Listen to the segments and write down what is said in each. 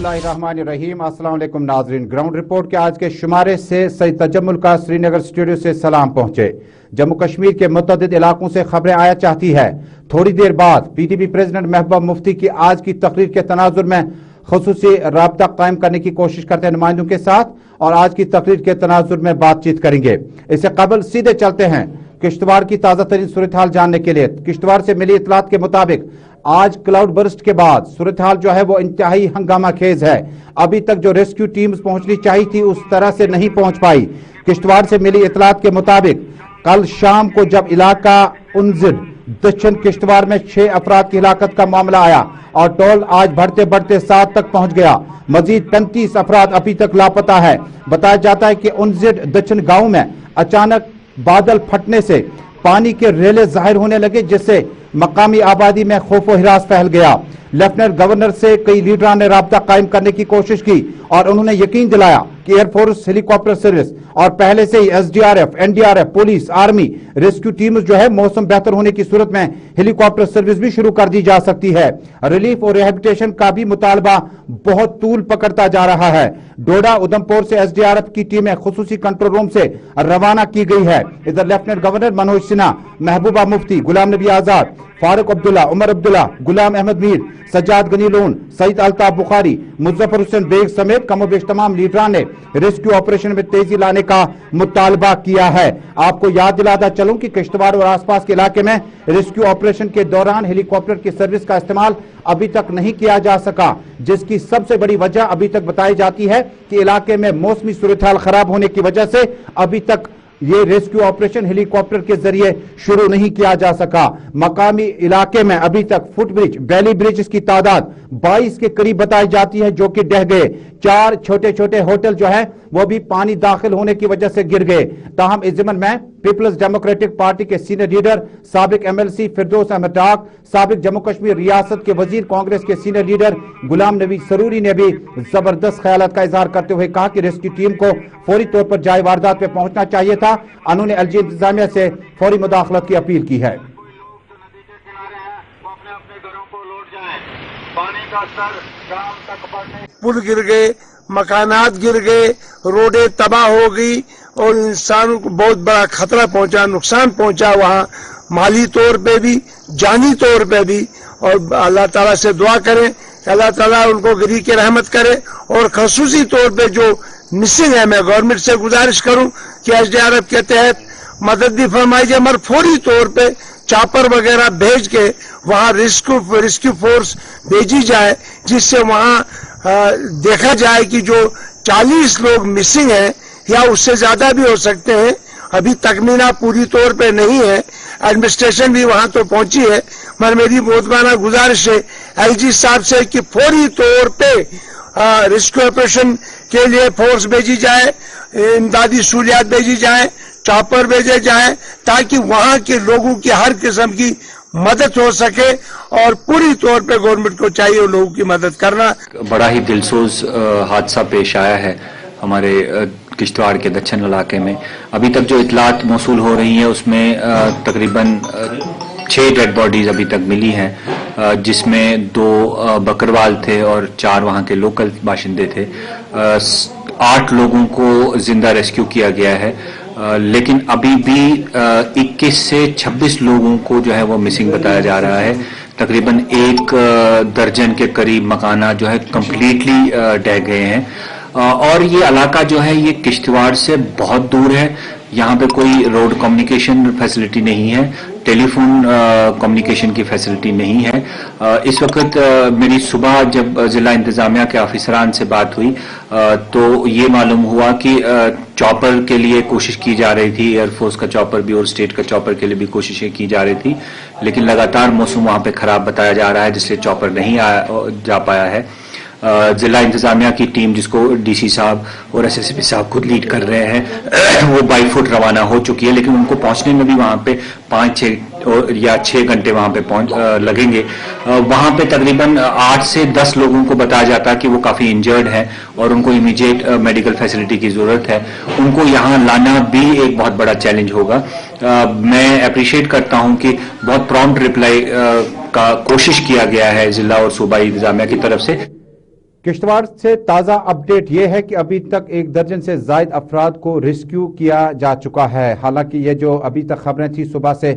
बिस्मिल्लाहिर्रहमानिर्रहीम। अस्सलाम वालेकुम नाज़रीन, ग्राउंड रिपोर्ट के आज के शुमारे से सईद तजम्मुल का श्रीनगर स्टूडियो से सलाम पहुंचे। जम्मू कश्मीर के मुतअद्दिद इलाकों से खबरें आया चाहती है। थोड़ी देर बाद पीडीपी प्रेसिडेंट महबूबा मुफ्ती की आज की तकरीर के तनाजुर में खुसूसी राब्ता कायम करने की कोशिश करते हैं नुमाइंदों के साथ और आज की तकरीर के तनाजुर में बातचीत करेंगे। इससे कबल सीधे चलते हैं किश्तवाड़ की ताज़ा तरीन सूरत हाल जानने के लिए। किश्तवाड़ से मिली इतलात के मुताबिक आज क्लाउड बर्स्ट के बाद सूरत हाल जो है वो इंतहाई हंगामा खेज है। अभी तक जो रेस्क्यू टीम्स पहुंचनी चाहिए थी उस तरह से नहीं पहुंच पाई। किश्तवाड़ से मिली इतलात के मुताबिक कल शाम को जब इलाका उनजिड दक्षिण किश्तवाड़ में 6 अफराद की हिलाकत का मामला आया और टोल आज बढ़ते बढ़ते 7 तक पहुंच गया। मजीद 35 अफराद अभी तक लापता है। बताया जाता है कि उनजिड दक्षिण गांव में अचानक बादल फटने से पानी के रेले जाहिर होने लगे, जिससे मकामी आबादी में खौफ व हिरास फैल गया। लेफ्टिनेंट गवर्नर से कई लीडरान ने राब्ता कायम करने की कोशिश की और उन्होंने यकीन दिलाया कि एयरफोर्स हेलीकॉप्टर सर्विस और पहले से ही SDRF, NDRF, police, army, rescue teams जो है मौसम बेहतर होने की सूरत में हेलीकॉप्टर सर्विस भी शुरू कर दी जा सकती है। रिलीफ और रिहेबिलिटेशन का भी मुतालबा बहुत तूल पकड़ता जा रहा है। डोडा उधमपुर से एसडीआरएफ की टीमें खुसूसी कंट्रोल रूम से रवाना की गई है। इधर lieutenant governor Manoj Sinha, Mehbooba Mufti, Ghulam Nabi Azad, Farooq Abdullah, Omar Abdullah, Ghulam Ahmad Mir, Sajjad Ghani loan, Saeed Altaf Bukhari, Muzaffar Hussain bag समेत कमोबेश तमाम लीडरान ने रेस्क्यू ऑपरेशन में तेजी लाने का मुतालबा किया है। आपको याद दिलाता चलूं कि किश्तवाड़ और आसपास के इलाके में रेस्क्यू ऑपरेशन के दौरान हेलीकॉप्टर की सर्विस का इस्तेमाल अभी तक नहीं किया जा सका, जिसकी सबसे बड़ी वजह अभी तक बताई जाती है कि इलाके में मौसमी सूरत हाल खराब होने की वजह से अभी तक ये रेस्क्यू ऑपरेशन हेलीकॉप्टर के जरिए शुरू नहीं किया जा सका। मकामी इलाके में अभी तक फुट ब्रिज, वैली ब्रिज की तादाद 22 के करीब बताई जाती है जो कि ढह गए। 4 छोटे छोटे होटल जो है वो भी पानी दाखिल होने की वजह से गिर गए। ताहम इस ज़मन में पीपल्स डेमोक्रेटिक पार्टी के सीनियर लीडर साबिक एमएलसी फिरदौस अहमद डाक, साबिक जम्मू कश्मीर रियासत के वजीर, कांग्रेस के सीनियर लीडर गुलाम नबी सरूरी ने भी जबरदस्त ख्यालात का इजहार करते हुए कहा कि रेस्क्यू टीम को फौरी तौर पर जाए वारदात पे पहुंचना चाहिए था। उन्होंने एलजी इंतजामिया से फौरी मुदाखलत की अपील की है। पुल गिर गए, मकानात गिर गए, रोडें तबाह हो गई और इंसानों को बहुत बड़ा खतरा पहुंचा, नुकसान पहुंचा वहाँ माली तौर पे भी, जानी तौर पे भी। और अल्लाह ताला से दुआ करें कि अल्लाह ताला उनको गिरी की रहमत करे। और खसूसी तौर पे जो मिसिंग है, मैं गवर्नमेंट से गुजारिश करूं कि एसडीआरएफ के तहत मदद भी फरमाई जाए, मगर फौरी तौर पे चापर वगैरह भेज के वहाँ रेस्क्यू फोर्स भेजी जाए, जिससे वहाँ देखा जाए कि जो 40 लोग मिसिंग हैं या उससे ज्यादा भी हो सकते हैं। अभी तकमीना पूरी तौर पे नहीं है, एडमिनिस्ट्रेशन भी वहां तो पहुंची है, मगर मेरी मोहतबाना गुजारिश है एलजी साहब से कि फौरी तौर पे रेस्क्यू ऑपरेशन के लिए फोर्स भेजी जाए, इमदादी सहूलियात भेजी जाए, चॉपर भेजे जाए, ताकि वहां के लोगों की हर किस्म की मदद हो सके। और पूरी तौर पे गवर्नमेंट को चाहिए लोगों की मदद करना। बड़ा ही दिलसोज हादसा पेश आया है हमारे किश्तवाड़ के दक्षिण इलाके में। अभी तक जो इतलात मौसूल हो रही है उसमें तकरीबन 6 डेड बॉडीज अभी तक मिली हैं, जिसमें 2 बकरवाल थे और 4 वहाँ के लोकल बाशिंदे थे। 8 लोगों को जिंदा रेस्क्यू किया गया है, लेकिन अभी भी 21 से 26 लोगों को जो है वो मिसिंग बताया जा रहा है। तकरीबन 1 दर्जन के करीब मकाना जो है कंप्लीटली ढह गए हैं। और ये इलाका जो है ये किश्तवाड़ से बहुत दूर है। यहाँ पे कोई रोड कम्युनिकेशन फैसिलिटी नहीं है, टेलीफोन कम्युनिकेशन की फैसिलिटी नहीं है। इस वक्त मेरी सुबह जब जिला इंतजामिया के अफसरान से बात हुई तो ये मालूम हुआ कि चॉपर के लिए कोशिश की जा रही थी, एयरफोर्स का चॉपर भी और स्टेट का चॉपर के लिए भी कोशिशें की जा रही थी, लेकिन लगातार मौसम वहाँ पे खराब बताया जा रहा है, जिसलिए चॉपर नहीं जा पाया है। जिला इंतजामिया की टीम, जिसको डीसी साहब और एसएसपी साहब खुद लीड कर रहे हैं, वो बाई फुट रवाना हो चुकी है, लेकिन उनको पहुंचने में भी वहां पे 5 या 6 घंटे वहां पे लगेंगे। वहां पे तकरीबन 8 से 10 लोगों को बताया जाता है कि वो काफी इंजर्ड हैं और उनको इमीडिएट मेडिकल फैसिलिटी की जरूरत है। उनको यहाँ लाना भी एक बहुत बड़ा चैलेंज होगा। मैं अप्रिशिएट करता हूँ कि बहुत प्रॉम्प्ट रिप्लाई का कोशिश किया गया है जिला और सूबाई इंतजामिया की तरफ से। किश्तवाड़ से ताज़ा अपडेट ये है कि अभी तक 1 दर्जन से जायद अफराद को रेस्क्यू किया जा चुका है। हालांकि ये जो अभी तक खबरें थी सुबह से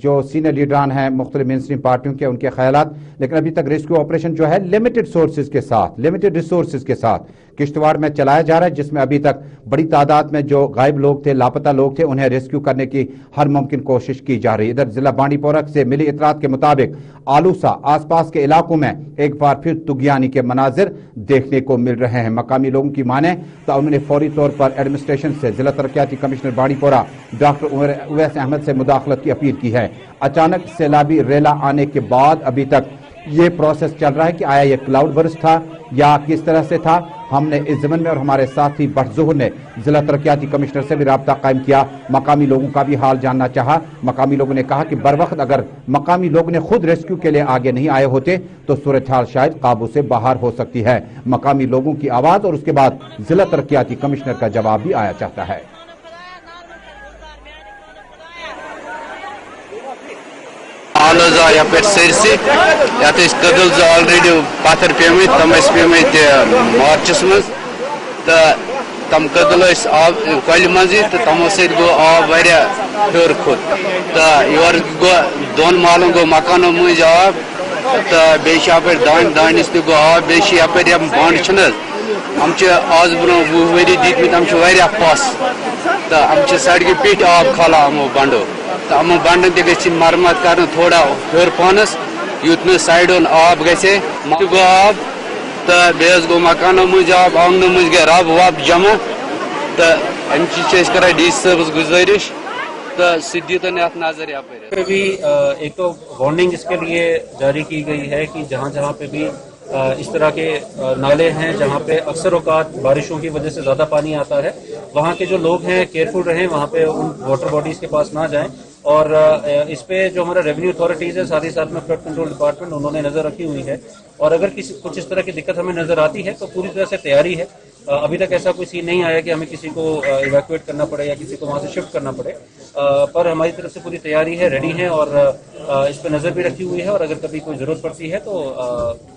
जो सीनियर लीडरान हैं मुख्तलिफ मेनस्ट्रीम पार्टियों के, उनके ख्यालात, लेकिन अभी तक रेस्क्यू ऑपरेशन जो है लिमिटेड सोर्सेज के साथ, लिमिटेड रिसोर्सेज के साथ किश्तवाड़ में चलाया जा रहा है, जिसमें अभी तक बड़ी तादाद में जो गायब लोग थे, लापता लोग थे, उन्हें रेस्क्यू करने की हर मुमकिन कोशिश की जा रही है। इधर जिला बांडीपोरा से मिली इतलात के मुताबिक आलूसा आसपास के इलाकों में एक बार फिर तुगयानी के मनाजिर देखने को मिल रहे हैं। मकामी लोगों की माने तो उन्होंने फौरी तौर पर एडमिनिस्ट्रेशन से जिला तरक्याती कमिश्नर बांडीपोरा डॉक्टर उवैस अहमद से मुदाखलत की अपील की है। अचानक सैलाबी रेला आने के बाद अभी तक ये प्रोसेस चल रहा है कि आया ये क्लाउड बर्स्ट था या किस तरह से था। हमने इस ज़मन में और हमारे साथी भट्ट ज़ोहर ने जिला तरक्याती कमिश्नर से भी राब्ता कायम किया, मकामी लोगों का भी हाल जानना चाहा। मकामी लोगों ने कहा कि बर वक्त अगर मकामी लोग ने खुद रेस्क्यू के लिए आगे नहीं आए होते तो सूरत हाल शायद काबू से बाहर हो सकती है। मकामी लोगों की आवाज़ और उसके बाद जिला तरक्याती कमिश्नर का जवाब भी आया चाहता है। आलोजा यपर सरसी यत कदल ऑलरेडी पत्थर पेमत तम पेमत मार्चस मज तो तम कदल आब कल मज तो तमो सत गो आब वारिया हर खोत तो योर गो दोन मालन गो मकानों मज आब तो बेपर दानिस तक गो आब बेपर बंड हम आज ब्रो 20 वरी दिखमत हम वारिया पस तो हम सड़क पिट आब खाला हमो बंडो तो हम बंडन तक मरम्मत कर थोड़ा हर पानस यूत न साइडन आब गए गो आब तो बेस गो मकानों मज आब आंगनों मज गए रब वब जमा तो अम कर डी साहब गुजारिश तो सिद्दीतन नजर यहाँ भी एक तो वार्निंग इसके लिए जारी की गई है कि जहाँ जहाँ पे भी इस तरह के नाले हैं जहाँ पे अक्सर औकात बारिशों की वजह से ज़्यादा पानी आता है, वहाँ के जो लोग हैं केयरफुल रहें, वहाँ पे उन वाटर बॉडीज़ के पास ना जाएं। और इस पे जो हमारा रेवेन्यू अथॉरिटीज़ है, साथ ही साथ में फ्लड कंट्रोल डिपार्टमेंट, उन्होंने नज़र रखी हुई है। और अगर कुछ इस तरह की दिक्कत हमें नज़र आती है तो पूरी तरह से तैयारी है। अभी तक ऐसा कोई सीन नहीं आया कि हमें किसी को इवैक्यूएट करना पड़े या किसी को वहाँ से शिफ्ट करना पड़े, पर हमारी तरफ से पूरी तैयारी है, रेडी है और इस पर नज़र भी रखी हुई है। और अगर कभी कोई ज़रूरत पड़ती है तो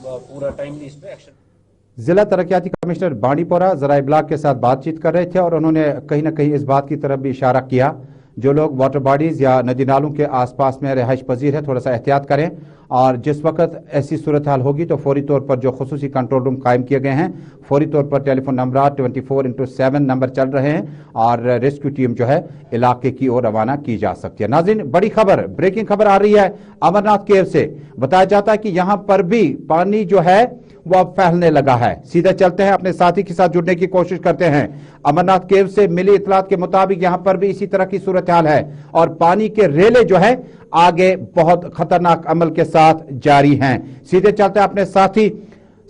पूरा टाइमली इस पर एक्शन। जिला तरक्याती कमिश्नर बांडीपोरा ज़राए इब्लाग के साथ बातचीत कर रहे थे और उन्होंने कहीं ना कहीं इस बात की तरफ भी इशारा किया जो लोग वाटर बॉडीज़ या नदी नालों के आसपास में रिहाइश पजीर है थोड़ा सा एहतियात करें और जिस वक्त ऐसी सूरत हाल होगी तो फौरी तौर पर जो खुसूसी कंट्रोल रूम कायम किए गए हैं, फौरी तौर पर टेलीफोन नंबर 24/7 नंबर चल रहे हैं और रेस्क्यू टीम जो है इलाके की ओर रवाना की जा सकती है। नाज़रीन, बड़ी खबर, ब्रेकिंग खबर आ रही है अमरनाथ केव से। बताया जाता है कि यहाँ पर भी पानी जो है वो अब फैलने लगा है। सीधे चलते हैं, अपने साथी के साथ जुड़ने की कोशिश करते हैं। अमरनाथ केव से मिली इतलात के मुताबिक यहाँ पर भी इसी तरह की सूरत हाल है और पानी के रेले जो है आगे बहुत खतरनाक अमल के साथ जारी हैं। सीधे चलते हैं अपने साथी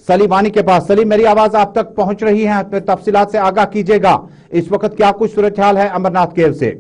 सलीमानी के पास। सलीम, मेरी आवाज आप तक पहुंच रही है? तफसीलात से आगाह कीजिएगा, इस वक्त क्या कुछ सूरत हाल है अमरनाथ केव से?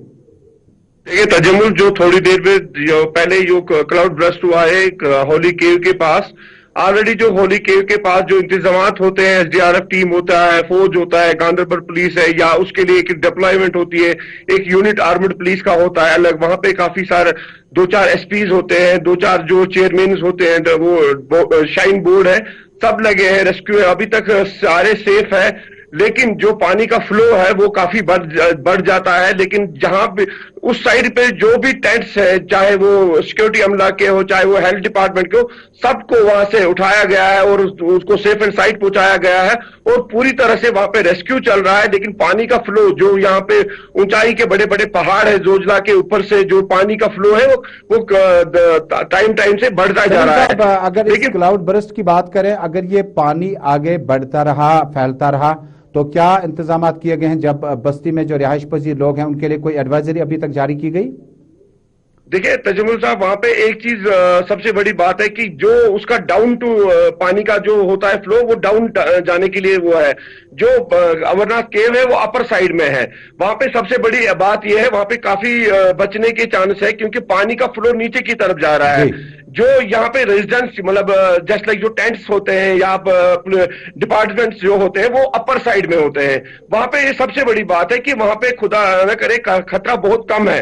देखिए तजम्मुल, जो थोड़ी देर में जो पहले जो क्लाउड ब्रस्ट हुआ है होली केव के पास, ऑलरेडी जो होली केव के पास जो इंतजामात होते हैं, एसडीआरएफ टीम होता है, फौज होता है, गांधरबल पुलिस है, या उसके लिए एक डिप्लॉयमेंट होती है, एक यूनिट आर्मड पुलिस का होता है अलग। वहां पे काफी सारे 2-4 एसपीज होते हैं, 2-4 जो चेयरमैन होते हैं, वो शाइन बोर्ड है, सब लगे हैं। रेस्क्यू अभी तक सारे सेफ है, लेकिन जो पानी का फ्लो है वो काफी बढ़ जाता है। लेकिन जहां पे उस साइड पे जो भी टेंट्स है, चाहे वो सिक्योरिटी अमला के हो, चाहे वो हेल्थ डिपार्टमेंट के हो, सबको वहां से उठाया गया है और उसको सेफ एंड साइड पहुंचाया गया है और पूरी तरह से वहां पे रेस्क्यू चल रहा है। लेकिन पानी का फ्लो जो यहाँ पे ऊंचाई के बड़े बड़े पहाड़ है, जोजिला के ऊपर से जो पानी का फ्लो है वो टाइम से बढ़ता जा रहा है। अगर इस क्लाउड बर्स्ट की बात करें, अगर ये पानी आगे बढ़ता रहा, फैलता रहा, तो क्या इंतजामात किए गए हैं? जब बस्ती में जो रिहाइश पजीर लोग हैं उनके लिए कोई एडवाइजरी अभी तक जारी की गई? देखिए तजम्मुल साहब, वहां पे एक चीज सबसे बड़ी बात है कि जो उसका डाउन टू पानी का जो होता है फ्लो, वो डाउन जाने के लिए वो है। जो अमरनाथ केव है वो अपर साइड में है। वहां पे सबसे बड़ी बात यह है, वहां पे काफी बचने के चांस है क्योंकि पानी का फ्लो नीचे की तरफ जा रहा है। जो यहाँ पे रेजिडेंट्स मतलब जस्ट लाइक जो टेंट्स होते हैं या डिपार्टमेंट्स जो होते हैं वो अपर साइड में होते हैं। वहां पे ये सबसे बड़ी बात है कि वहां पे खुदा न करे खतरा बहुत कम है।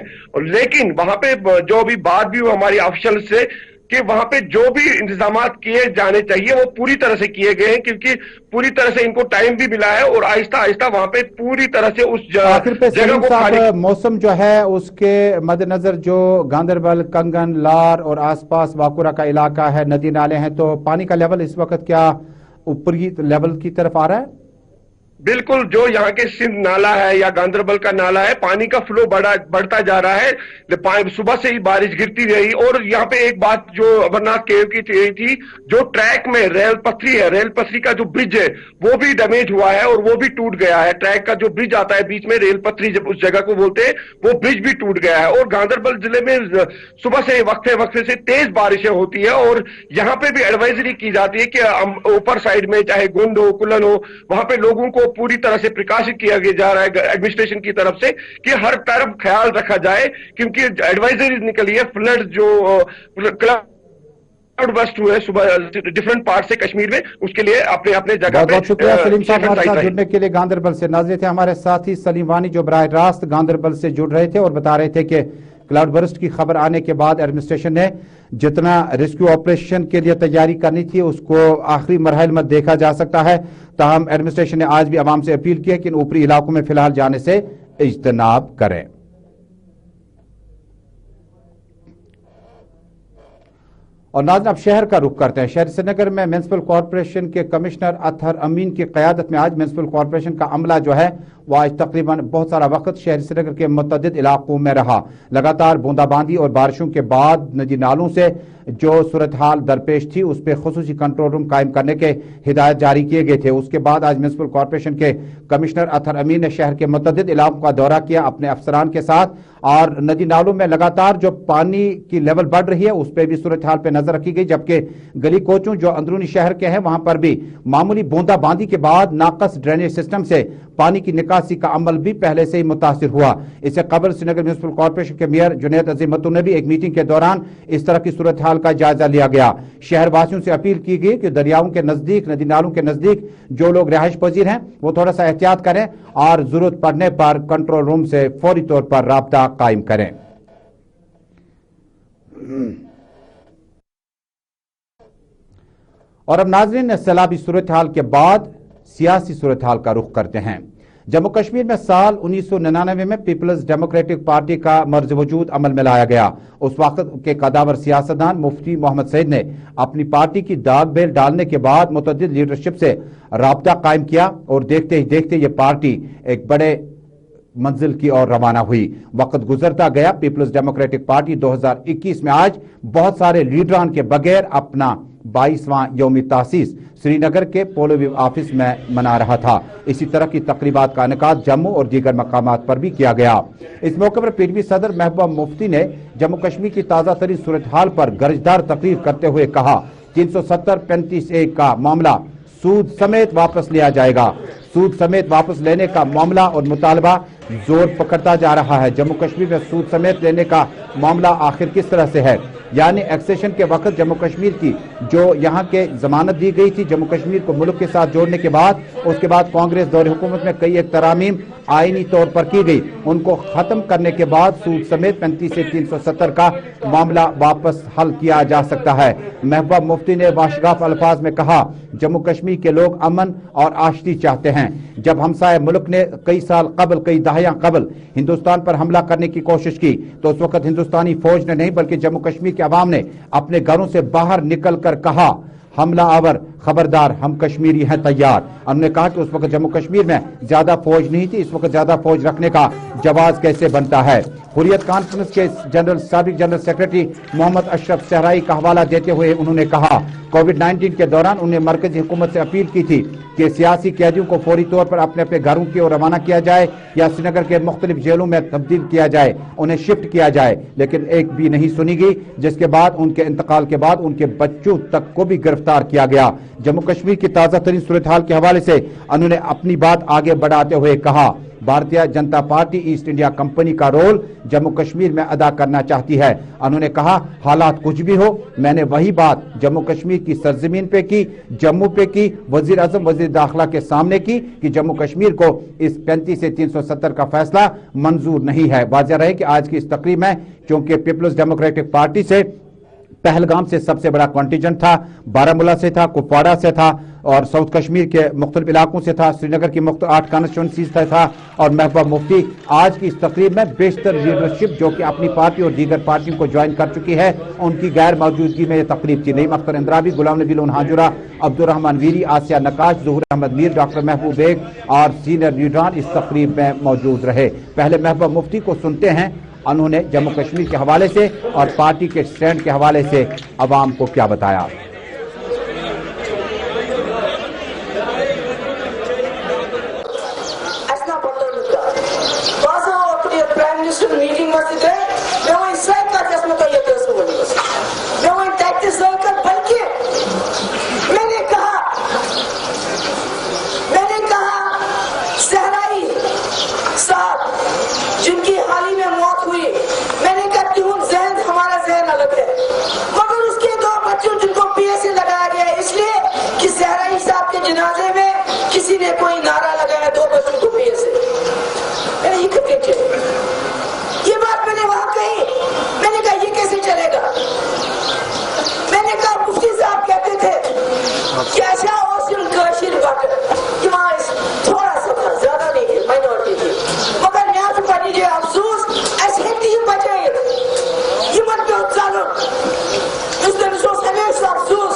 लेकिन वहां पे जो भी बात भी हमारी ऑफिशियल से कि वहां पे जो भी इंतजामात किए जाने चाहिए वो पूरी तरह से किए गए हैं, क्योंकि पूरी तरह से इनको टाइम भी मिला है और आहिस्ता आहिस्ता वहां पे पूरी तरह से उस आखिर पे जगह सलीम को खाली। साहब, मौसम जो है उसके मद्देनजर जो गांधरबल, कंगन, लार और आसपास वाकुरा का इलाका है, नदी नाले हैं, तो पानी का लेवल इस वक्त क्या ऊपरी लेवल की तरफ आ रहा है? बिल्कुल, जो यहाँ के सिंध नाला है या गांधरबल का नाला है, पानी का फ्लो बढ़ता जा रहा है। सुबह से ही बारिश गिरती रही। और यहाँ पे एक बात जो अमरनाथ केव की थी, जो ट्रैक में रेल पथरी है, रेल पथरी का जो ब्रिज है वो भी डैमेज हुआ है और वो भी टूट गया है। ट्रैक का जो ब्रिज आता है बीच में, रेल पथरी जब उस जगह को बोलते हैं, वो ब्रिज भी टूट गया है। और गांधरबल जिले में सुबह से वक्फे से तेज बारिशें होती है और यहाँ पे भी एडवाइजरी की जाती है कि ऊपर साइड में चाहे गुंड हो, कुलन हो, वहां पे लोगों को पूरी तरह से प्रिकॉशन किया जा रहा है एडमिनिस्ट्रेशन की तरफ से कि हर तरफ ख्याल रखा जाए, क्योंकि एडवाइजरी निकली है। फ्लड जो क्लाउड बस्ट हुए सुबह डिफरेंट पार्ट से कश्मीर में, उसके लिए अपने अपने जगह बहुत पे बहुत शुक्रिया सलीम साहब हमारे साथ रहे। जुड़ने के लिए। गांधरबल से नाज़िर थे हमारे साथी सलीम वानी, जो बराह रास्त गांधरबल से जुड़ रहे थे और बता रहे थे कि क्लाउड बर्स्ट की खबर आने के बाद एडमिनिस्ट्रेशन ने जितना रेस्क्यू ऑपरेशन के लिए तैयारी करनी थी उसको आखिरी मरहल में देखा जा सकता है। ताहम एडमिनिस्ट्रेशन ने आज भी आवाम से अपील की है कि इन ऊपरी इलाकों में फिलहाल जाने से इज्तनाब करें। और नाज़रीन, अब शहर का रुख करते हैं। शहर श्रीनगर में म्युनिसिपल कॉरपोरेशन के कमिश्नर अतहर अमीन की क़यादत में आज म्युनिसिपल कॉरपोरेशन का अमला जो है वह आज तकरीबन बहुत सारा वक्त शहर श्रीनगर के मुतअद्दिद इलाकों में रहा। लगातार बूंदाबांदी और बारिशों के बाद नदी नालों से जो सूरत हाल दरपेश थी उस पर खुसूसी कंट्रोल रूम कायम करने के हिदायत जारी किए गए थे। उसके बाद आज म्युनिसिपल कॉरपोरेशन के कमिश्नर अतहर अमीन ने शहर के मुतअद्दिद इलाकों का दौरा किया अपने अफसरान के साथ, और नदी नालों में लगातार जो पानी की लेवल बढ़ रही है उस पर भी सूरत हाल पर नजर रखी गई, जबकि गली कोचों जो अंदरूनी शहर के हैं वहां पर भी मामूली बूंदाबांदी के बाद नाकस ड्रेनेज सिस्टम से पानी की निकासी का अमल भी पहले से ही मुतासिर हुआ। इससे कबल श्रीनगर म्युनिसिपल कॉरपोरेशन के मेयर जुनैद अजीमतु ने भी एक मीटिंग के दौरान इस तरह की सूरत हाल का जायजा लिया गया। शहर वासियों से अपील की गई कि दरियाओं के नजदीक, नदी नालों के नजदीक जो लोग रिहाइश पजीर हैं वो थोड़ा सा एहतियात करें और जरूरत पड़ने पर कंट्रोल रूम से फौरी तौर पर राब्ता कायम करें। और अब नाज़रीन, सैलाबी सूरत हाल के बाद सियासी सूरत हाल का रुख करते हैं। जम्मू कश्मीर में साल 1999 में पीपल्स डेमोक्रेटिक पार्टी का मर्ज वजूद अमल में लाया गया। उस वक्त के कदावर सियासतदान मुफ्ती मोहम्मद सईद ने अपनी पार्टी की दाग बेल डालने के बाद मुतअद्दिद लीडरशिप से राब्ता कायम किया और देखते ही देखते ये पार्टी एक बड़े मंजिल की ओर रवाना हुई। वक्त गुजरता गया, पीपल्स डेमोक्रेटिक पार्टी 2021 में आज बहुत सारे लीडरान के बगैर अपना 22वां यौम तासीस श्रीनगर के पोलो ऑफिस में मना रहा था। इसी तरह की तकरीबात का इनेकाद जम्मू और दीगर मकामात पर भी किया गया। इस मौके पर पीडीपी सदर महबूबा मुफ्ती ने जम्मू कश्मीर की ताज़ा तरीन सूरत हाल पर गरजदार तकरीर करते हुए कहा 370-35A का मामला सूद समेत वापस लिया जाएगा। सूद समेत वापस लेने का मामला और मुतालबा जोर पकड़ता जा रहा है। जम्मू कश्मीर में सूद समेत लेने का मामला आखिर किस तरह से है, यानी एक्सेशन के वक्त जम्मू कश्मीर की जो यहाँ के जमानत दी गई थी जम्मू कश्मीर को मुल्क के साथ जोड़ने के बाद, उसके बाद कांग्रेस दौर हुकूमत में कई एक तरामीम आईनी तौर पर की गई, उनको खत्म करने के बाद सूद समेत 35 से 370 का मामला वापस हल किया जा सकता है। महबूबा मुफ्ती ने वाशगाफ अल्फाज में कहा जम्मू कश्मीर के लोग अमन और आशती चाहते हैं। जब हमसाए मुल्क ने कई साल कबल, कई दहाइयां कबल हिंदुस्तान पर हमला करने की कोशिश की तो उस वक्त हिंदुस्तानी फौज ने नहीं बल्कि जम्मू कश्मीर के अवाम ने अपने घरों से बाहर निकल कर कहा हमला आवर, खबरदार, हम कश्मीरी हैं तैयार। उन्होंने कहा कि उस वक्त जम्मू कश्मीर में ज्यादा फौज नहीं थी, इस वक्त ज्यादा फौज रखने का जवाब कैसे बनता है। हुर्रियत कॉन्फ्रेंस के साबिक जनरल सेक्रेटरी मोहम्मद अशरफ सहराई का हवाला देते हुए उन्होंने कहा कोविड-19 के दौरान उन्हें मरकजी हुकूमत से अपील की थी कि सियासी कैदियों को फौरी तौर पर अपने अपने घरों की ओर रवाना किया जाए या श्रीनगर के मुख्तलिफ जेलों में तब्दील किया जाए, उन्हें शिफ्ट किया जाए, लेकिन एक भी नहीं सुनी गई, जिसके बाद उनके इंतकाल के बाद उनके बच्चों तक को भी गिरफ्तार किया गया। जम्मू कश्मीर की ताज़ा तरीन सूरत हाल के हवाले से उन्होंने अपनी बात आगे बढ़ाते हुए कहा Bharatiya Janata party east India company का रोल जम्मू कश्मीर में अदा करना चाहती है। उन्होंने कहा हालात कुछ भी हो, मैंने वही बात जम्मू कश्मीर की सरजमीन पे की, जम्मू पे की, वजीर आजम वजीर दाखिला के सामने की कि जम्मू कश्मीर को इस 35 से 370 का फैसला मंजूर नहीं है। वाज़ेह रहे कि आज की इस तकरीब में चूंकि पीपल्स डेमोक्रेटिक पार्टी से पहलगाम से सबसे बड़ा कॉन्टिजेंट था, बारामूला से था, कुपवाड़ा से था और साउथ कश्मीर के मुख्तलिफ इलाकों से था, श्रीनगर की 8 कॉन्स्टिट्यूंसीज से था। और महबूबा मुफ्ती आज की इस तकरीब में बेशतर लीडरशिप जो कि अपनी पार्टी और दीगर पार्टियों को ज्वाइन कर चुकी है, उनकी गैर मौजूदगी में यह तकरीब थी। नईम अख्तर इंद्रावी, गुलाम नबी लोन हाजुरा, अब्दुर्रहमान वीरी, आसिया नकाश, ज़ुहूर अहमद मीर, डॉक्टर महबूब बेग और सीनियर लीडरान इस तकरीब में मौजूद रहे। पहले महबूबा मुफ्ती को सुनते हैं, उन्होंने जम्मू कश्मीर के हवाले से और पार्टी के स्टैंड के हवाले से अवाम को क्या बताया। जिनकी हाल ही में मौत हुई, मैंने कहा क्यों जहन हमारा जहन अलग है, मगर उसके 2 बच्चों जिनको पीएसए लगाया गया है इसलिए कि सहराई साहब के जनाजे में किसी ने कोई नारा लगाया 2 बच्चों को पीएसए। मैंने ये बात मैंने वहां कही, मैंने कहा ये कैसे चलेगा। मैंने कहा मुफ्ती साहब कहते थे कैसा औसम काशिर बात कि वहां थोड़ा सा था, ज्यादा नहीं है, माइनॉरिटी थी, मगर न्याज पार्टी जो अफसोस ऐसे ही बचे ये मत पे चालो इसलिए सोच हमेशा अफसोस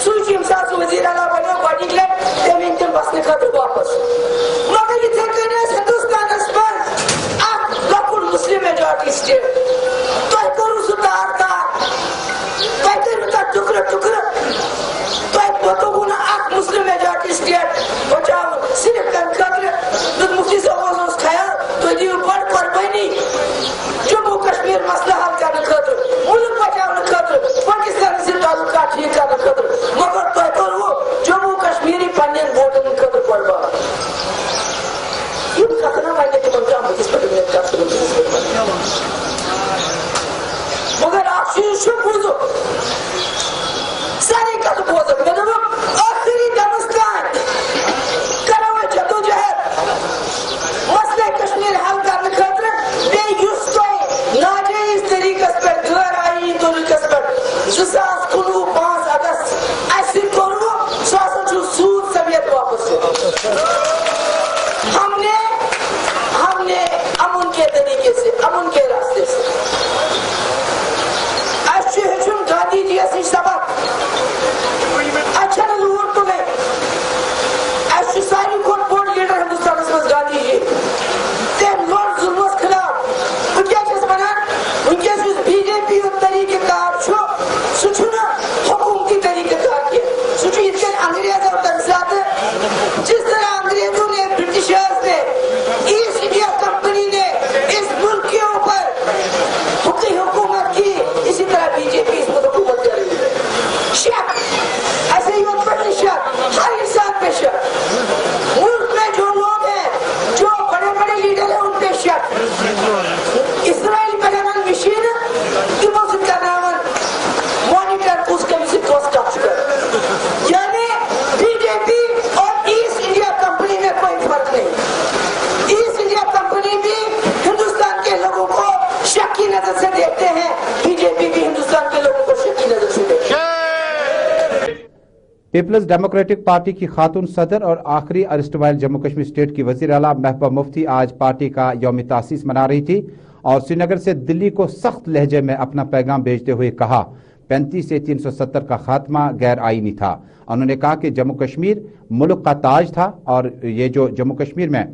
सूची साथ वजीर आला बने पार्टी के लिए इनके बस ने खत्म वापस मगर ये थे कहने हिंदुस्तान पर आप लकुल मुस्लिम मेजॉरिटी स्टेट तो करू सुधार था कहते का टुकड़ा टुकड़ा तो एक तो गुना आप मुस्लिम मेजॉरिटी स्टेट बचाओ सिर्फ कर तो मुफ्ती साहब उस ख्याल तो ये ऊपर कुर्बानी जम्मू कश्मीर मसला हल करने खातिर मुल्क बचाने खातिर पाकिस्तान से ताल्लुकात ठीक करने खातिर मगर तो वो जम्मू कश्मीरी पंडित वोटन खातिर पड़वा ये कतना मायने के बनता है किस पर मैं कर सकता मगर आप शुरू पूछो सारे का तो बहुत मतलब आखिरी दमस्तान करावे जदोजहद मसले कश्मीर हल करने खातिर बेयुस कोई नाजायज तरीके से गैर आईनी तरीके से 2019 अगस्त ऐसे करो शासन जो सूद सबियत वापस हमने अमन के तरीके से अमन के रास्ते से गांधी जी ऐसी सबक अच्छा नजूर तो नहीं ऐसी सारी बोर्ड लीडर हिंदुस्तान में गांधी जी ते लॉर्ड जुल्म के खिलाफ उनके कैसे बना उनके बीजेपी और तरीके कार छो सुचना हुकूमती तरीके कार के सुची इनके अंग्रेज और तंजात जिस तरह अंग्रेजों ने ब्रिटिशर्स ने ईस्ट इंडिया कंपनी ने इस मुल्क के ऊपर हुकूमत की इसी तरह बीजेपी इस पर हुकूमत कर रही है शक ऐसे ही उत्पन्न शक हर इंसान पे शक मुल्क में जो लोग हैं जो बड़े बड़े लीडर हैं उन पे शक इसराइल पहलवान मशीन की मौजूद का नाम मॉनिटर उसके भी क्रॉस कर चुका है यानी बीजेपी और ईस्ट इंडिया कंपनी में कोई फर्क नहीं ईस्ट इंडिया कंपनी भी हिंदुस्तान के लोगों को शक की नजर से देखते हैं बीजेपी भी हिंदुस्तान के लोगों को शक की नजर से देखते हैं। पीपल्स डेमोक्रेटिक पार्टी की खातून सदर और आखिरी अरेस्टवाइल जम्मू कश्मीर स्टेट की वजीर आला महबूबा मुफ्ती आज पार्टी का यौम तासीस मना रही थी और श्रीनगर से दिल्ली को सख्त लहजे में अपना पैगाम भेजते हुए कहा 35 से 370 का खात्मा गैर आईनी था। उन्होंने कहा कि जम्मू कश्मीर मुल्क का ताज था और ये जो जम्मू कश्मीर में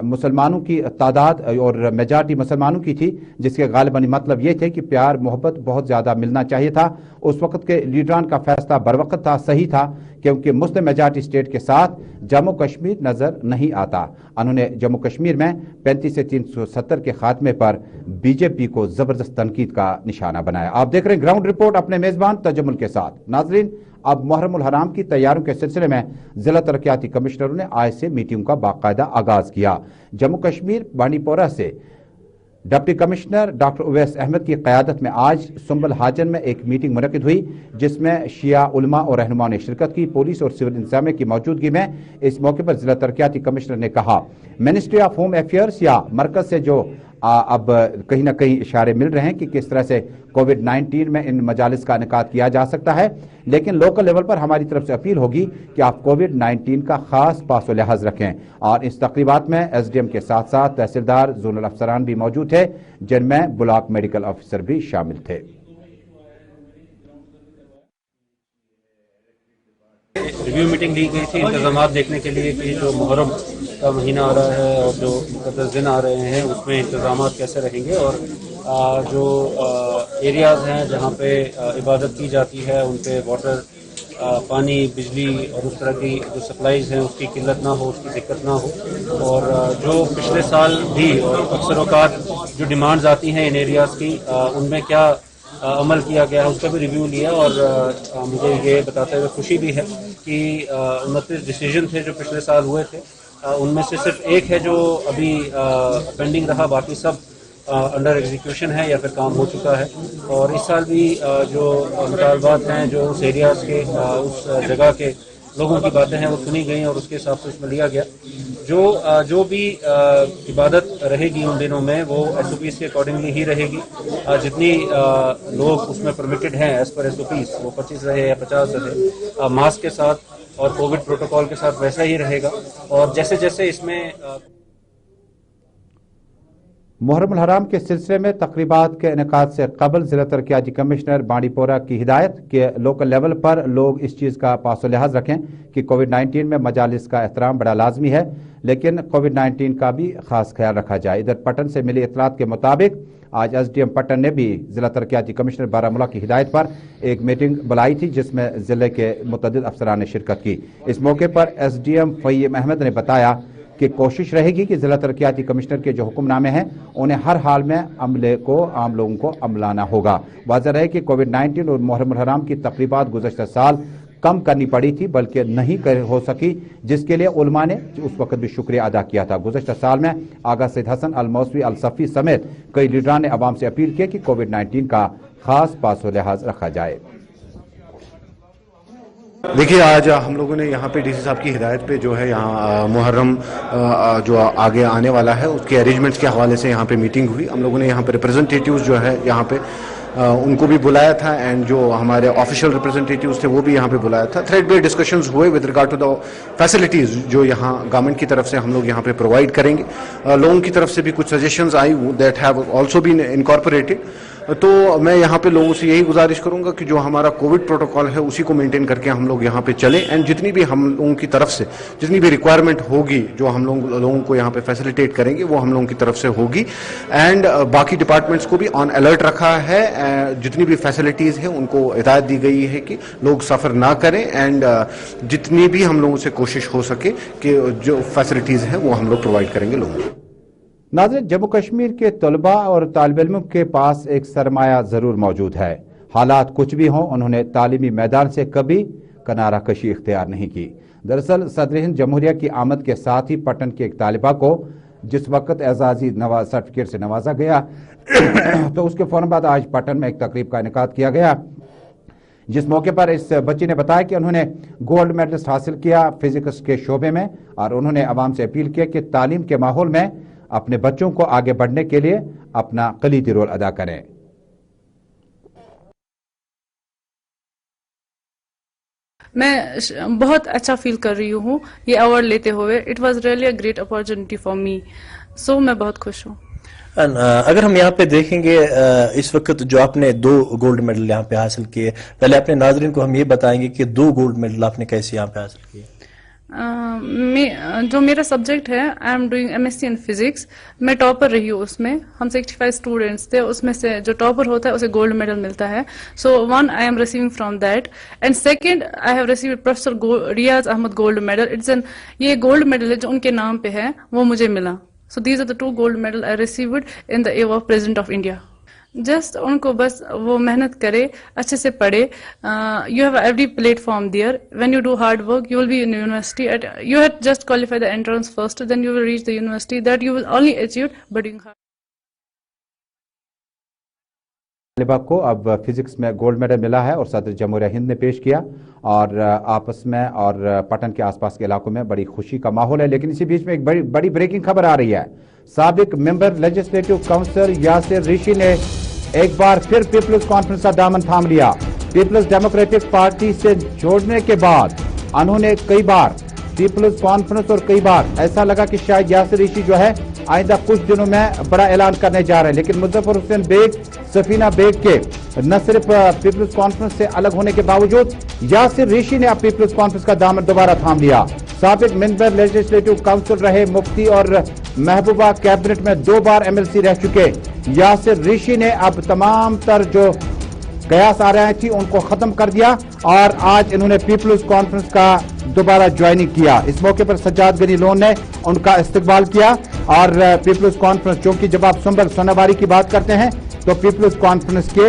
मुसलमानों की तादाद और मेजॉरिटी मुसलमानों की थी जिसके गालिबन मतलब ये थे कि प्यार मोहब्बत बहुत ज़्यादा मिलना चाहिए था। उस वक्त के लीडरान का फैसला बरवक्त था, सही था, क्योंकि मुस्लिम मेजॉरिटी स्टेट के साथ जम्मू कश्मीर नज़र नहीं आता। उन्होंने जम्मू कश्मीर में 35 से 370 के खात्मे पर बीजेपी को ज़बरदस्त तनकीद का निशाना बनाया। आप देख रहे हैं ग्राउंड रिपोर्ट अपने मेज़बान तजम्मुल के साथ। नाजरीन, अब मुहर्रम उल हराम की तैयारियों के सिलसिले में जिला तरक्याती कमिश्नरों ने आज से मीटिंग का बाकायदा आगाज किया। जम्मू कश्मीर बानीपोरा से deputy commissioner doctor Uwais Ahmad की क़यादत में आज सुंबल हाजन में एक मीटिंग मुनक़िद हुई जिसमें शिया उलमा और रहनुमाओं ने शिरकत की। पुलिस और सिविल इंतजामिया की मौजूदगी में इस मौके पर जिला तरक्याती कमिश्नर ने कहा मिनिस्ट्री ऑफ होम अफेयर्स या मरकज से जो अब कहीं ना कहीं इशारे मिल रहे हैं कि किस तरह से कोविड-19 में इन मजालिस का इनेकाद किया जा सकता है, लेकिन लोकल लेवल पर हमारी तरफ से अपील होगी कि आप कोविड-19 का खास पास लिहाज रखें। और इस तकरीबात में एसडीएम के साथ साथ तहसीलदार, जोनल अफसरान भी मौजूद थे, जिनमें ब्लॉक मेडिकल ऑफिसर भी शामिल थे। रिव्यू मीटिंग ली गई थी इंतजाम देखने के लिए कि जो मुहर्रम का महीना आ रहा है और जो मुक़द्दस दिन आ रहे हैं उसमें इंतजाम कैसे रहेंगे, और जो एरियाज़ हैं जहाँ पे इबादत की जाती है उन पे वाटर, पानी, बिजली और उस तरह की जो सप्लाईज़ हैं उसकी किल्लत ना हो, उसकी दिक्कत ना हो। और जो पिछले साल भी और अक्सर औक़ात जो डिमांड्स आती हैं इन एरियाज़ की, उनमें क्या अमल किया गया है उसका भी रिव्यू लिया। और मुझे ये बताते हुए खुशी भी है कि 29 डिसीजन थे जो पिछले साल हुए थे, उनमें से सिर्फ एक है जो अभी पेंडिंग रहा, बाकी सब अंडर एग्जीक्यूशन है या फिर काम हो चुका है। और इस साल भी जो मुतालबात हैं, जो उस एरियाज़ के, उस जगह के लोगों की बातें हैं वो सुनी गई और उसके हिसाब से उसमें लिया गया। जो भी इबादत रहेगी उन दिनों में वो SOPs के अकॉर्डिंगली ही रहेगी। जितनी लोग उसमें परमिटेड हैं एज पर SOPs, वो 25 रहे या 50 रहे, मास्क के साथ और कोविड प्रोटोकॉल के साथ वैसा ही रहेगा। और जैसे जैसे इसमें मुहर्रम हराम के सिलसिले में तकरीबात के इनेकाद से कबल जिला तरक्याती कमिश्नर बांडीपोरा की हिदायत कि लोकल लेवल पर लोग इस चीज़ का पासो लिहाज रखें कि कोविड-19 में मजालिस का एहतराम बड़ा लाजमी है, लेकिन कोविड-19 का भी खास ख्याल रखा जाए। इधर पटन से मिली इतलात के मुताबिक आज SDM पटन ने भी जिला तरक्याती कमिश्नर बारामूला की हिदायत पर एक मीटिंग बुलाई थी, जिसमें जिले के मुतअद्दिद अफसरान ने शिरकत की। इस मौके पर SDM फ़हीम अहमद ने बताया कि कोशिश रहेगी कि जिला तरक्याती कमिश्नर के जो हुक्मनामे हैं उन्हें हर हाल में अमले को, आम लोगों को अमलाना होगा। वाज़ेह रहे कि कोविड-19 और मुहर्रम हराम की तकरीबात गुज़श्ता साल कम करनी पड़ी थी, बल्कि नहीं हो सकी, जिसके लिए उलमा ने उस वक्त भी शुक्रिया अदा किया था। गुज़श्ता साल में आगा सैयद हसन अल मौसवी अल सफ़ी समेत कई लीडरान ने अवाम से अपील की कि कोविड-19 का खास पासो लिहाज रखा जाए। देखिए, आज हम लोगों ने यहाँ पे DC साहब की हिदायत पे जो है यहाँ मुहर्रम जो आगे आने वाला है उसके अरेंजमेंट्स के हवाले से यहाँ पे मीटिंग हुई। हम लोगों ने यहाँ पे रिप्रेजेंटेटिव्स जो है यहाँ पे उनको भी बुलाया था, एंड जो हमारे ऑफिशियल रिप्रेजेंटेटिव्स थे वो भी यहाँ पे बुलाया था। थ्रेड बेस्ड डिस्कशंस हुए with regard to the facilities जो यहाँ गवर्नमेंट की तरफ से हम लोग यहाँ पे प्रोवाइड करेंगे। लोगों की तरफ से भी कुछ सजेशंस आई that have also been incorporated. तो मैं यहाँ पे लोगों से यही गुजारिश करूंगा कि जो हमारा कोविड प्रोटोकॉल है उसी को मेंटेन करके हम लोग यहाँ पे चलें, एंड जितनी भी हम लोगों की तरफ से जितनी भी रिक्वायरमेंट होगी जो हम लोगों को यहाँ पे फैसिलिटेट करेंगे वो हम लोगों की तरफ से होगी। एंड बाकी डिपार्टमेंट्स को भी ऑन अलर्ट रखा है। जितनी भी फैसिलिटीज़ हैं उनको हिदायत दी गई है कि लोग सफ़र ना करें, एंड जितनी भी हम लोगों से कोशिश हो सके कि जो फैसिलिटीज़ हैं वो हम लोग प्रोवाइड करेंगे लोगों को। नाज़रीन, जम्मू कश्मीर के तलबा और तालिब इल्म के पास एक सरमाया ज़रूर मौजूद है। हालात कुछ भी हों, उन्होंने तालीमी मैदान से कभी किनारा कशी इख्तियार नहीं की। दरअसल सदर हिंद जमहूरिया की आमद के साथ ही पटन की एक तालिबा को जिस वक्त एजाजी सर्टिफिकेट से नवाजा गया तो उसके फौरन बाद आज पटन में एक तकरीब का इनेकाद किया गया, जिस मौके पर इस बच्ची ने बताया कि उन्होंने गोल्ड मेडलिस्ट हासिल किया फिजिक्स के शोबे में, और उन्होंने आवाम से अपील किया कि तालीम के माहौल में अपने बच्चों को आगे बढ़ने के लिए अपना कलीदी रोल अदा करें। मैं बहुत अच्छा फील कर रही हूँ ये अवार्ड लेते हुए। It was really a great opportunity for me, so मैं बहुत खुश हूँ। अगर हम यहाँ पे देखेंगे इस वक्त जो आपने 2 गोल्ड मेडल यहाँ पे हासिल किए, पहले अपने नाजरीन को हम ये बताएंगे कि 2 गोल्ड मेडल आपने कैसे यहाँ पे हासिल किए। जो मेरा सब्जेक्ट है, I am doing MSc in physics. मैं टॉपर रही हूँ उसमें। हम 65 स्टूडेंट्स थे, उसमें से जो टॉपर होता है उसे गोल्ड मेडल मिलता है। So 1 I am receiving from that, and second I have received professor Riyaz Ahmad gold medal. It's an ये गोल्ड मेडल है जो उनके नाम पे है, वो मुझे मिला। So these are the 2 gold medal I received in the air of president of India. Just उनको बस वो मेहनत करे, अच्छे से पढ़े। You have every platform there. When you do hard work you will be in university. You have just qualify the entrance first, then you will reach the university that you will only achieve by doing hard. तालिबा को अब physics में gold medal मिला है और सदर जमहूरिया हिंद ने पेश किया और आपस में और पटन के आसपास के इलाकों में बड़ी खुशी का माहौल है। लेकिन इसी बीच में एक बड़ी ब्रेकिंग खबर आ रही है। साबिक मेंबर लेजिस्लेटिव काउंसिल यासिर ऋषि ने एक बार फिर पीपल्स कॉन्फ्रेंस का दामन थाम लिया। पीपल्स डेमोक्रेटिक पार्टी से जोड़ने के बाद उन्होंने कई बार पीपल्स कॉन्फ्रेंस और कई बार ऐसा लगा कि शायद यासिर ऋषि जो है आइंदा कुछ दिनों में बड़ा ऐलान करने जा रहे हैं। लेकिन मुजफ्फर हुसैन बेग, सफीना बेग के न सिर्फ पीपल्स कॉन्फ्रेंस से अलग होने के बावजूद यासिर ऋषि ने अब पीपल्स कॉन्फ्रेंस का दामन दोबारा थाम लिया। साबिक मेंबर लेजिस्लेटिव काउंसिल रहे मुफ्ती और महबूबा कैबिनेट में 2 बार MLC रह चुके यासिर ऋषि ने अब तमाम तर जो कयास आ रही थी उनको खत्म कर दिया और आज इन्होंने पीपल्स कॉन्फ्रेंस का दोबारा ज्वाइनिंग किया। इस मौके पर सज्जाद गनी लोन ने उनका इस्तकबाल किया और पीपल्स कॉन्फ्रेंस, चूंकि जब आप संभल सोनाबारी की बात करते हैं तो पीपल्स कॉन्फ्रेंस के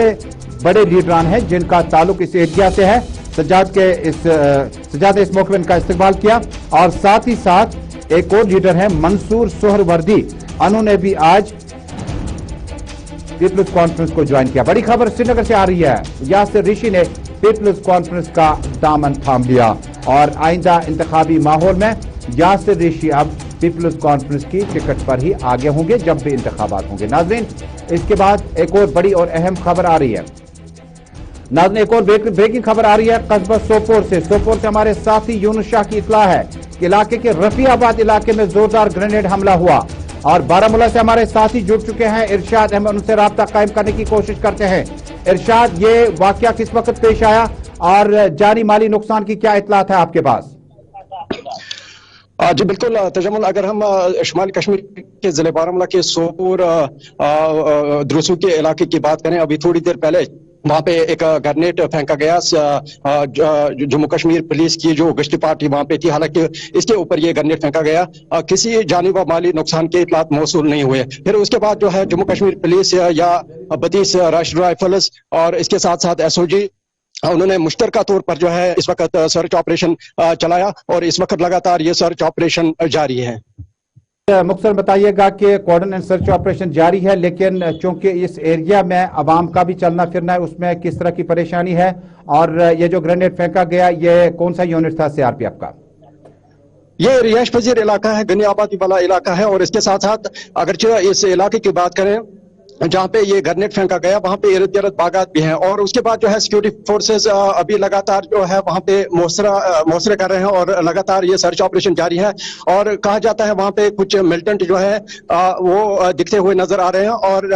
बड़े लीडरान हैं जिनका ताल्लुक इस एरिया से है। सज्जाद ने इस मौके पर इनका इस्तकबाल किया और साथ ही साथ एक और लीडर है मंसूर सोहरवर्दी, उन्होंने भी आज पीपल्स कॉन्फ्रेंस को ज्वाइन किया। बड़ी खबर श्रीनगर से आ रही है, यासिर ऋषि ने पीपल्स कॉन्फ्रेंस का दामन थाम लिया और आइंदा इंतखाबी माहौल में यासिर ऋषि अब पीपल्स कॉन्फ्रेंस की टिकट पर ही आगे होंगे जब भी इंतखाबात होंगे। नाज़रीन, इसके बाद एक और बड़ी और अहम खबर आ रही है। नाज़रीन, एक और ब्रेकिंग खबर आ रही है कस्बा सोपोर से हमारे साथी यूनुस शाह की इत्तला है कि इलाके के रफियाबाद इलाके में जोरदार ग्रेनेड हमला हुआ और बारामूला से हमारे साथी जुड़ चुके हैं इरशाद अहमद, उनसे राब्ता कायम करने की कोशिश करते हैं। इरशाद, ये वाकया किस वक्त पेश आया और जानी माली नुकसान की क्या इत्तलात है आपके पास? जी बिल्कुल तजम्मुल, अगर हम शुमाली कश्मीर के जिले बारामूला के सोपोर द्रुसू के इलाके की बात करें, अभी थोड़ी देर पहले वहां पे एक ग्रेनेड फेंका गया। जम्मू कश्मीर पुलिस की जो गश्ती पार्टी वहां पे थी, हालांकि इसके ऊपर ये ग्रेनेड फेंका गया, किसी जानी व माली नुकसान के इतलात मौसूल नहीं हुए। फिर उसके बाद जो है जम्मू कश्मीर पुलिस या 32 राष्ट्रीय राइफल्स और इसके साथ साथ SOG उन्होंने मुश्तरका तौर पर जो है इस वक्त सर्च ऑपरेशन चलाया और इस वक्त लगातार ये सर्च ऑपरेशन जारी है। मुख्तर बताइएगा कि कॉर्डन एंड सर्च ऑपरेशन जारी है, लेकिन चूंकि इस एरिया में आवाम का भी चलना फिरना है, उसमें किस तरह की परेशानी है और ये जो ग्रेनेड फेंका गया ये कौन सा यूनिट था CRPF का? ये रिहायश पजीर इलाका है, गनी आबादी वाला इलाका है और इसके साथ साथ अगरचे इस इलाके की बात करें जहाँ पे ये ग्रेनेड फेंका गया वहां पे इर्द गिर्द बागात भी हैं और उसके बाद जो है सिक्योरिटी फोर्सेस अभी लगातार जो है वहां पे मोहसरे कर रहे हैं और लगातार ये सर्च ऑपरेशन जारी है और कहा जाता है वहां पे कुछ मिलिटेंट जो है वो दिखते हुए नजर आ रहे हैं। और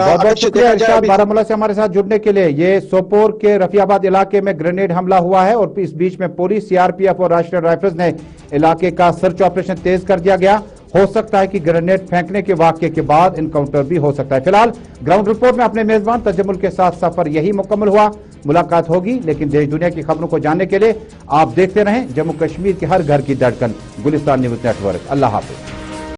बारामूला से हमारे साथ जुड़ने के लिए। ये सोपोर के रफियाबाद इलाके में ग्रेनेड हमला हुआ है और इस बीच में पुलिस, CRPF और राष्ट्रीय राइफल्स ने इलाके का सर्च ऑपरेशन तेज कर दिया गया। हो सकता है कि ग्रेनेड फेंकने के वाकये के बाद इनकाउंटर भी हो सकता है। फिलहाल ग्राउंड रिपोर्ट में अपने मेजबान तजम्मुल के साथ सफर यही मुकम्मल हुआ। मुलाकात होगी, लेकिन देश दुनिया की खबरों को जानने के लिए आप देखते रहें जम्मू कश्मीर के हर घर की धड़कन, गुलिस्तान न्यूज़ नेटवर्क। अल्लाह हाफिज।